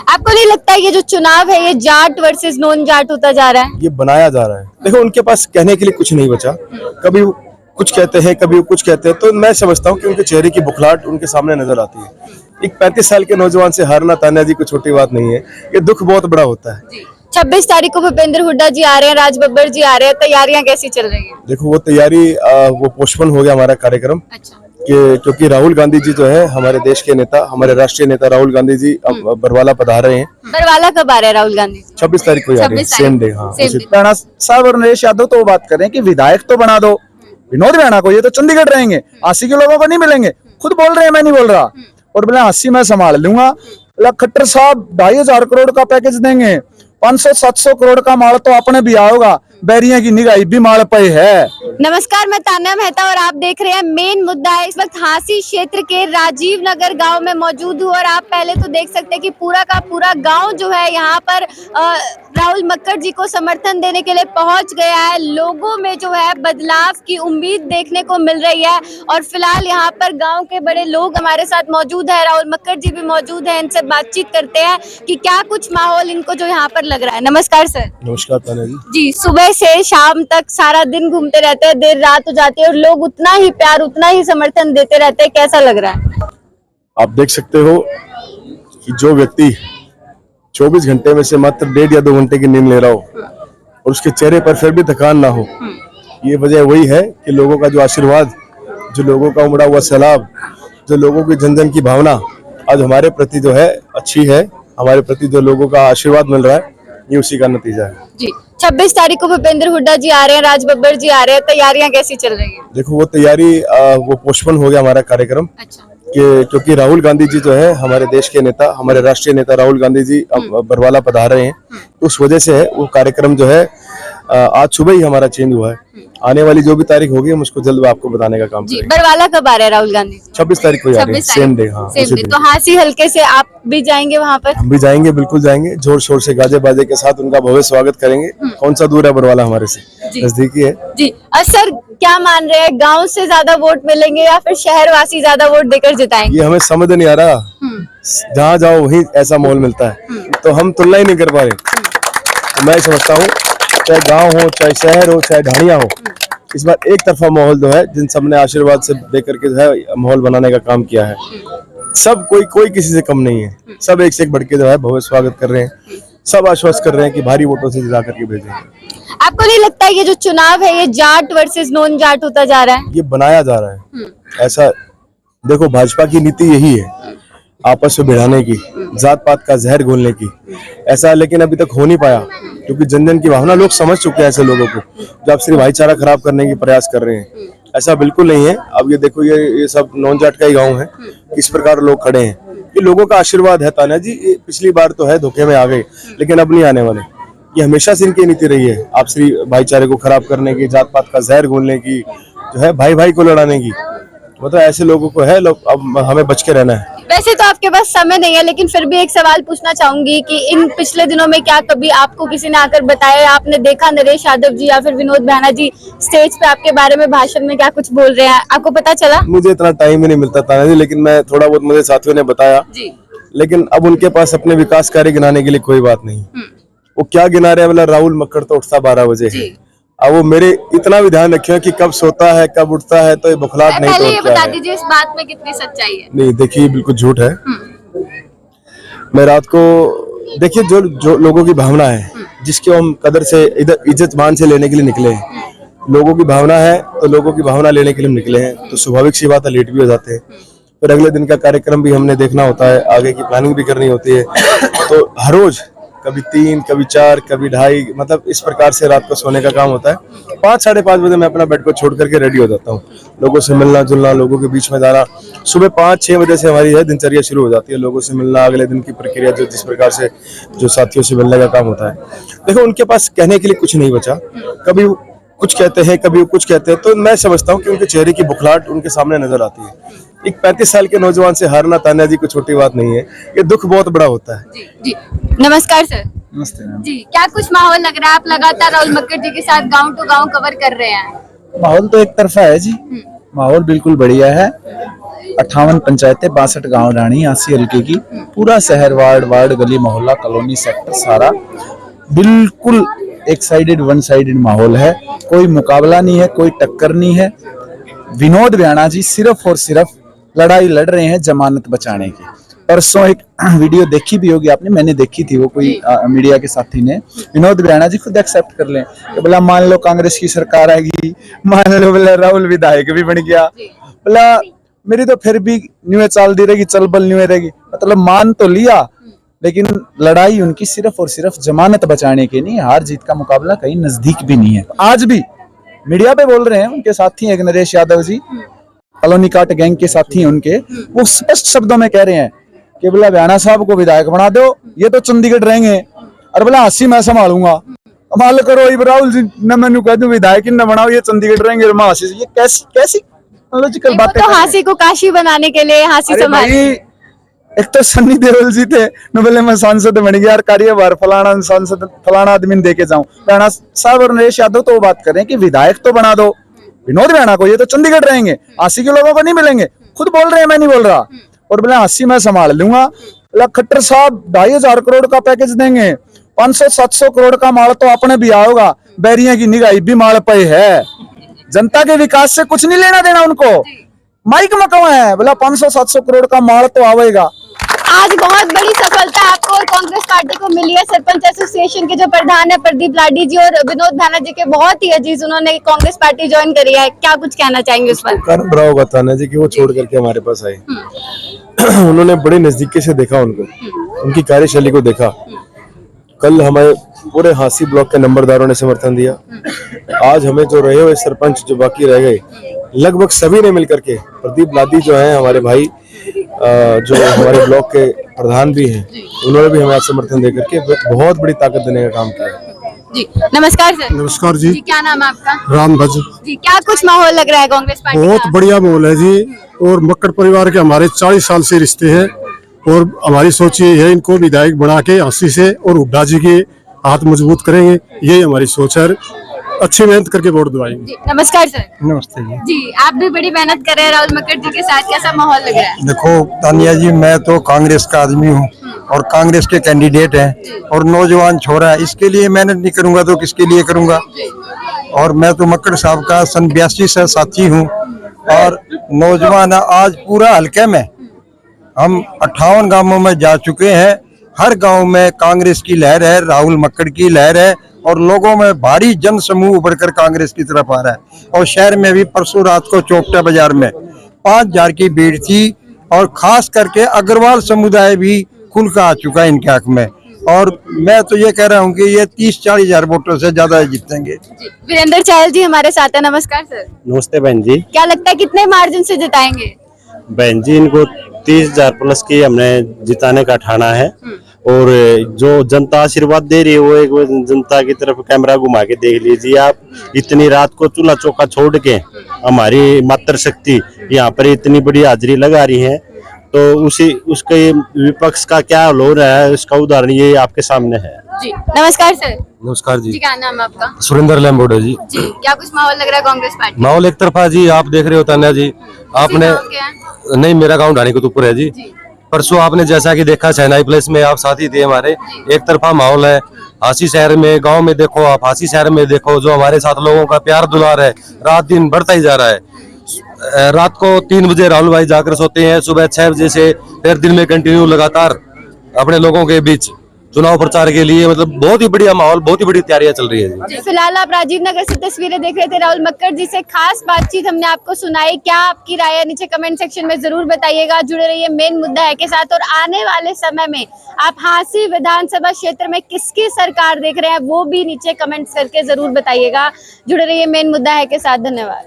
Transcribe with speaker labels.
Speaker 1: आपको नहीं लगता ये जो चुनाव है ये जाट वर्सेस नॉन जाट होता जा रहा है?
Speaker 2: ये बनाया जा रहा है। देखो उनके पास कहने के लिए कुछ नहीं बचा, कभी वो कुछ कहते हैं कभी वो कुछ कहते हैं, तो मैं समझता हूँ कि उनके चेहरे की बुखलाहट उनके सामने नजर आती है। एक 35 साल के नौजवान से हारना तान्या जी कोई छोटी बात नहीं है, ये दुख बहुत बड़ा होता है।
Speaker 1: 26 तारीख को भूपेंद्र हुड्डा जी आ रहे हैं, राज बब्बर जी आ रहे हैं, तैयारियां कैसी चल रही हैं?
Speaker 2: देखो वो तैयारी वो पोस्टपोन हो गया हमारा कार्यक्रम,
Speaker 1: अच्छा।
Speaker 2: क्योंकि राहुल गांधी जी जो है हमारे देश के नेता, हमारे राष्ट्रीय नेता राहुल गांधी जी अब बरवाला पधार रहे हैं।
Speaker 1: बरवाला कब आ रहे हैं राहुल गांधी?
Speaker 2: 26 तारीख को आ रहे हैं, सेम डे। हाँ
Speaker 3: राणा साहब और नरेश यादव तो वो बात कर रहे हैं कि विधायक तो बना दो विनोद राणा को, ये तो चंडीगढ़ रहेंगे, 80 के लोगों को नहीं मिलेंगे। खुद बोल रहे हैं, मैं नहीं बोल रहा। और बोले 80 मैं संभाल लूंगा। खट्टर साहब 2500 करोड़ का पैकेज देंगे, 500-700 करोड़ का माल तो अपने भी आओगा, बैरिया की निगाही भी माल पे है।
Speaker 1: नमस्कार, मैं तान्या मेहता और आप देख रहे हैं मेन मुद्दा है। इस वक्त हांसी क्षेत्र के राजीव नगर गांव में मौजूद हूँ और आप पहले तो देख सकते हैं कि पूरा का पूरा गांव जो है यहाँ पर राहुल मक्कड़ जी को समर्थन देने के लिए पहुंच गया है। लोगों में जो है बदलाव की उम्मीद देखने को मिल रही है और फिलहाल यहाँ पर गांव के बड़े लोग हमारे साथ मौजूद है। राहुल मक्कड़ जी भी मौजूद है, इनसे बातचीत करते हैं कि क्या कुछ माहौल इनको जो यहाँ पर लग रहा है। नमस्कार सर।
Speaker 2: नमस्कार तान्या जी।
Speaker 1: जी, सुबह से शाम तक सारा दिन घूमते रहते हैं, देर रात हो जाती है और लोग उतना ही प्यार उतना ही समर्थन देते रहते हैं, कैसा लग रहा है?
Speaker 2: आप देख सकते हो कि जो व्यक्ति 24 घंटे में से मात्र 1.5 या 2 घंटे की नींद ले रहा हो और उसके चेहरे पर फिर भी थकान ना हो, ये वजह वही है कि लोगों का जो आशीर्वाद, जो लोगों का उमड़ा हुआ सैलाब, जो लोगों की जन जन की भावना आज हमारे प्रति जो है अच्छी है, हमारे प्रति जो लोगों का आशीर्वाद मिल रहा है, ये उसी का नतीजा है।
Speaker 1: जी, 26 तारीख को भूपेंद्र हुड्डा जी आ रहे हैं, राज बब्बर जी आ रहे हैं, तैयारियां कैसी चल रही हैं?
Speaker 2: देखो वो तैयारी वो पोस्टपोन हो गया हमारा कार्यक्रम,
Speaker 1: अच्छा।
Speaker 2: क्योंकि राहुल गांधी जी जो है हमारे देश के नेता, हमारे राष्ट्रीय नेता राहुल गांधी जी अब बरवाला पधार रहे हैं, तो उस वजह से है वो कार्यक्रम जो है आज सुबह ही हमारा चेंज हुआ है। आने वाली जो भी तारीख होगी हम उसको जल्द आपको बताने का काम करेंगे।
Speaker 1: बरवाला कब आ रहे हैं राहुल गांधी?
Speaker 2: 26 तारीख को आ रहे हैं, सेम डे। हाँ
Speaker 1: सेम डे। तो हांसी हल्के से आप भी जाएंगे वहाँ पर?
Speaker 2: हम भी जाएंगे, बिल्कुल जाएंगे, जोर शोर से गाजे बाजे के साथ उनका भव्य स्वागत करेंगे। कौन सा दूर है बरवाला हमारे से, नजदीकी है।
Speaker 1: जी सर, क्या मान रहे हैं, गांव से ज्यादा वोट मिलेंगे या फिर शहरवासी ज्यादा वोट देकर जिताएंगे?
Speaker 2: ये हमें समझ नहीं आ रहा, जहाँ जाओ वहीं ऐसा माहौल मिलता है, तो हम तुलना ही नहीं कर पा रहे। तो मैं समझता हूँ चाहे गांव हो, चाहे शहर हो, चाहे ढाणिया हो, इस बार एक तरफा माहौल जो है, जिन सबने आशीर्वाद से देकर के जो है माहौल बनाने का काम किया है, सब कोई किसी से कम नहीं है, सब एक से एक बढ़ के जो है भव्य स्वागत कर रहे हैं, सब आश्वस्त कर रहे हैं कि भारी वोटों से जिता करके भेजेंगे।
Speaker 1: आपको नहीं लगता ये जो चुनाव है ये जाट वर्सेस नॉन जाट होता जा रहा है?
Speaker 2: ये बनाया जा रहा है ऐसा। देखो भाजपा की नीति यही है, आपस में भिड़ाने की, जात पात का जहर घोलने की, ऐसा लेकिन अभी तक हो नहीं पाया, क्योंकि जन जन की भावना लोग समझ चुके हैं ऐसे लोगों को जो आप सिर्फ भाईचारा खराब करने की प्रयास कर रहे हैं। ऐसा बिल्कुल नहीं है। अब ये देखो, ये सब नॉन जाट का ही गाँव है, किस प्रकार लोग खड़े हैं, ये लोगों का आशीर्वाद है तान्या जी। पिछली बार तो है धोखे में आ गए, लेकिन अब नहीं आने वाले। ये हमेशा से इनकी नीति रही है, आपसी भाईचारे को खराब करने की, जात पात का जहर घोलने की, जो है भाई भाई को लड़ाने की, मतलब ऐसे लोगों को है, लोग अब हमें बच के रहना है।
Speaker 1: वैसे तो आपके पास समय नहीं है, लेकिन फिर भी एक सवाल पूछना चाहूंगी कि इन पिछले दिनों में क्या कभी आपको किसी ने आकर बताया, आपने देखा नरेश यादव जी या फिर विनोद राणा जी स्टेज पे आपके बारे में भाषण में क्या कुछ बोल रहे हैं, आपको पता चला?
Speaker 2: मुझे इतना टाइम ही नहीं मिलता तान्या जी, लेकिन मैं थोड़ा बहुत मुझे साथियों ने बताया
Speaker 1: जी।
Speaker 2: लेकिन अब उनके पास अपने विकास कार्य गिनाने के लिए कोई बात नहीं। वो क्या गिना रहे हैं, मतलब राहुल मक्कड़ तो उठता 12 बजे है। अब वो मेरे इतना भी ध्यान रखियो कि कब सोता है कब उठता है, तो ये बुखलाहट नहीं।
Speaker 1: पहले ये बता दीजिए इस बात में कितनी सच्चाई है?
Speaker 2: नहीं देखिए, बिल्कुल झूठ है। मैं रात को देखिए, जो लोगों की भावना है, जिसके हम कदर से इधर इज्जत मान से लेने के लिए निकले हैं, लोगों की भावना है तो लोगों की भावना लेने के लिए निकले हैं, तो स्वाभाविक सी बात है लेट भी हो जाते हैं। फिर अगले दिन का कार्यक्रम भी हमने देखना होता है, आगे की प्लानिंग भी करनी होती है, तो हर रोज कभी 3, कभी 4, कभी 2:30, मतलब इस प्रकार से रात को सोने का काम होता है। 5, 5:30 बजे मैं अपना बेड को छोड़ करके रेडी हो जाता हूँ, लोगों से मिलना जुलना, लोगों के बीच में जाना। सुबह 5-6 बजे से हमारी है दिनचर्या शुरू हो जाती है, लोगों से मिलना, अगले दिन की प्रक्रिया, जो जिस प्रकार से जो साथियों से मिलने का काम होता है। देखो उनके पास कहने के लिए कुछ नहीं बचा, कभी कुछ कहते हैं कभी वो कुछ कहते हैं, तो मैं समझता हूँ कि उनके चेहरे की बुखलाहट उनके सामने नजर आती है। एक 35 साल के नौजवान से हारना तान्या जी कोई छोटी बात नहीं है, ये दुख बहुत बड़ा होता है।
Speaker 1: जी। नमस्कार सर।
Speaker 3: नमस्ते मैम।
Speaker 1: जी, क्या कुछ माहौल लग रहा है? आप लगातार राहुल मक्कड़ जी के साथ गांव टू गांव कवर कर रहे हैं।
Speaker 3: माहौल तो एक तरफा है जी, माहौल बिल्कुल बढ़िया है। 58 पंचायतें, 62 गांव रानी, 80 हल्के की, पूरा शहर, वार्ड गली मोहल्ला कॉलोनी सेक्टर सारा बिल्कुल एक साइडेड वन साइडेड माहौल है। कोई मुकाबला नहीं है, कोई टक्कर नहीं है। विनोद वियाणा जी सिर्फ और सिर्फ लड़ाई लड़ रहे हैं जमानत बचाने की। परसों एक वीडियो देखी भी होगी आपने, मैंने देखी थी, वो कोई मीडिया के साथी ने, विनोद वियाणा जी खुद एक्सेप्ट कर लें कि बोला मान लो कांग्रेस की सरकार आएगी, मान लो बोला राहुल विधायक भी बन गया, बोला मेरी तो फिर भी न्यूए चाल दी रहेगी, चल बल न्यूए रहेगी। मतलब मान तो लिया, लेकिन लड़ाई उनकी सिर्फ और सिर्फ जमानत बचाने की नहीं, हार जीत का मुकाबला कहीं नजदीक भी नहीं है। आज भी मीडिया पे बोल रहे हैं, उनके साथी एक नरेश यादव जी, कॉलोनी काट गैंग के साथी हैं उनके, वो स्पष्ट शब्दों में कह रहे हैं कि बोला वियाणा साहब को विधायक बना दो, ये तो चंडीगढ़ रहेंगे, और बोला 80 मैं संभालूंगा। कमाल करो, राहुल जी न मैंने कह दूं विधायक न बनाओ, ये चंडीगढ़ रहेंगे, ये कैसी लॉजिकल बात है।
Speaker 1: तो हांसी को काशी बनाने के लिए हांसी संभाल,
Speaker 3: एक तो सन्नी देओल जी थे, मैं बोले मैं सांसद बन गया, कार्यभार फलाना सांसद फलाना आदमी दे के जाऊं। वियाणा साहब और नरेश यादव तो वो बात कर रहे हैं कि विधायक तो बना दो विनोद वियाणा को, ये तो चंडीगढ़ रहेंगे, 80 के लोगों को नहीं मिलेंगे, खुद बोल रहे हैं, मैं नहीं बोल रहा। और बोले 80 मैं संभाल लूंगा। खट्टर साहब 2500 करोड़ का पैकेज देंगे, 500-700 करोड़ का माल तो अपने भी आओगा, बैरिया की निगाही भी माल पे है, जनता के विकास से कुछ नहीं लेना देना उनको, माइक मकवा है, बोला 500-700 करोड़ का माल तो आवेगा।
Speaker 1: आज बहुत बड़ी सफलता आपको और कांग्रेस पार्टी को मिली है। सरपंच एसोसिएशन के जो प्रधान है प्रदीप लाडी जी और विनोद वियाणा जी के बहुत ही अजीज, उन्होंने कांग्रेस पार्टी ज्वाइन करी है, क्या कुछ कहना चाहेंगे उस पर?
Speaker 2: कारण ब्रावो बताना जी कि वो छोड़ करके हमारे पास आए। उन्होंने बड़े नजदीकी से देखा उनको, उनकी कार्यशैली को देखा। कल हमारे पूरे हांसी ब्लॉक के नंबरदारों ने समर्थन दिया। आज हमें जो रहे हुए सरपंच जो बाकी रह गए, लगभग सभी ने मिलकर के, प्रदीप लादी जो है हमारे भाई, जो हमारे ब्लॉक के प्रधान भी हैं, उन्होंने भी हमें समर्थन देकर के बहुत बड़ी ताकत देने का काम किया।
Speaker 1: जी नमस्कार सर।
Speaker 4: नमस्कार जी।
Speaker 1: क्या नाम है आपका?
Speaker 4: राम भज
Speaker 1: जी, क्या कुछ माहौल लग रहा है कांग्रेस पार्टी का?
Speaker 4: बहुत बढ़िया माहौल है जी, और मक्कड़ परिवार के हमारे 40 साल से रिश्ते हैं, और हमारी सोच ये है इनको विधायक बना के 80 से और हुड्डा जी के हाथ मजबूत करेंगे, यही हमारी सोच है। अच्छी मेहनत करके वोट दिलाएंगे।
Speaker 1: नमस्कार सर।
Speaker 4: नमस्ते जी।
Speaker 1: जी, आप भी बड़ी मेहनत कर रहे हैं राहुल मक्कड़ जी के साथ, कैसा माहौल लग रहा है?
Speaker 5: देखो तानिया जी, मैं तो कांग्रेस का आदमी हूँ और कांग्रेस के कैंडिडेट हैं, और नौजवान छोरा है, इसके लिए मेहनत नहीं करूंगा तो किसके लिए करूंगा। और मैं तो मक्कड़ साहब का सन 82 से साथी हूँ, और नौजवान आज पूरा हल्के में हम 58 गांवों में जा चुके हैं, हर गांव में कांग्रेस की लहर है, राहुल मक्कड़ की लहर है, और लोगों में भारी जन समूह उभरकर कांग्रेस की तरफ आ रहा है। और शहर में भी परसों रात को चौपटा बाजार में 5000 की भीड़ थी, और खास करके अग्रवाल समुदाय भी खुल का आ चुका है इनके हक में, और मैं तो ये कह रहा हूँ कि ये 30-40 हजार वोटों से ज्यादा जीतेंगे।
Speaker 1: वीरेंद्र चाहल जी हमारे साथ है, नमस्कार सर।
Speaker 6: नमस्ते बहन जी।
Speaker 1: क्या लगता है कितने मार्जिन से जिताएंगे?
Speaker 6: बहन जी, इनको 30,000 प्लस की हमने जिताने का ठाना है, और जो जनता आशीर्वाद दे रही है वो एक जनता की तरफ कैमरा घुमा के देख लीजिए आप। इतनी रात को चूल्हा चौका छोड़ के हमारी मातृशक्ति यहाँ पर इतनी बड़ी हाजिरी लगा रही है, तो उसके विपक्ष का क्या हाल हो रहा है उसका उदाहरण ये आपके सामने है।
Speaker 1: जी नमस्कार सर।
Speaker 2: नमस्कार जी।
Speaker 1: क्या नाम है आपका?
Speaker 2: सुरेंद्र लैम्बोडे जी।
Speaker 1: जी, क्या कुछ माहौल लग रहा है कांग्रेस पार्टी?
Speaker 2: माहौल एक तरफा जी, आप देख रहे हो तान्या जी, आपने नहीं, मेरा गाँव ढाणी कुतुपुर है जी। परसों आपने जैसा कि देखा शहनाई प्लेस में, आप साथी थे हमारे, एक तरफा माहौल है। हांसी शहर में, गांव में देखो आप, हांसी शहर में देखो, जो हमारे साथ लोगों का प्यार दुलार है रात दिन बढ़ता ही जा रहा है। रात को 3 बजे राहुल भाई जाकर सोते हैं, सुबह 6 बजे से फिर दिन में कंटिन्यू लगातार अपने लोगों के बीच चुनाव प्रचार के लिए, मतलब बहुत ही बढ़िया माहौल, बहुत ही बड़ी तैयारियां चल रही है जी।
Speaker 1: फिलहाल आप राजीव नगर से तस्वीरें देख रहे थे राहुल मक्कड़ जी से खास बातचीत हमने आपको सुनाई। क्या आपकी राय है नीचे कमेंट सेक्शन में जरूर बताइएगा। जुड़े रहिए मेन मुद्दा है के साथ, और आने वाले समय में आप हांसी विधानसभा क्षेत्र में किसकी सरकार देख रहे हैं वो भी नीचे कमेंट्स करके जरूर बताइएगा। जुड़े रहिए मेन मुद्दा है के साथ, धन्यवाद।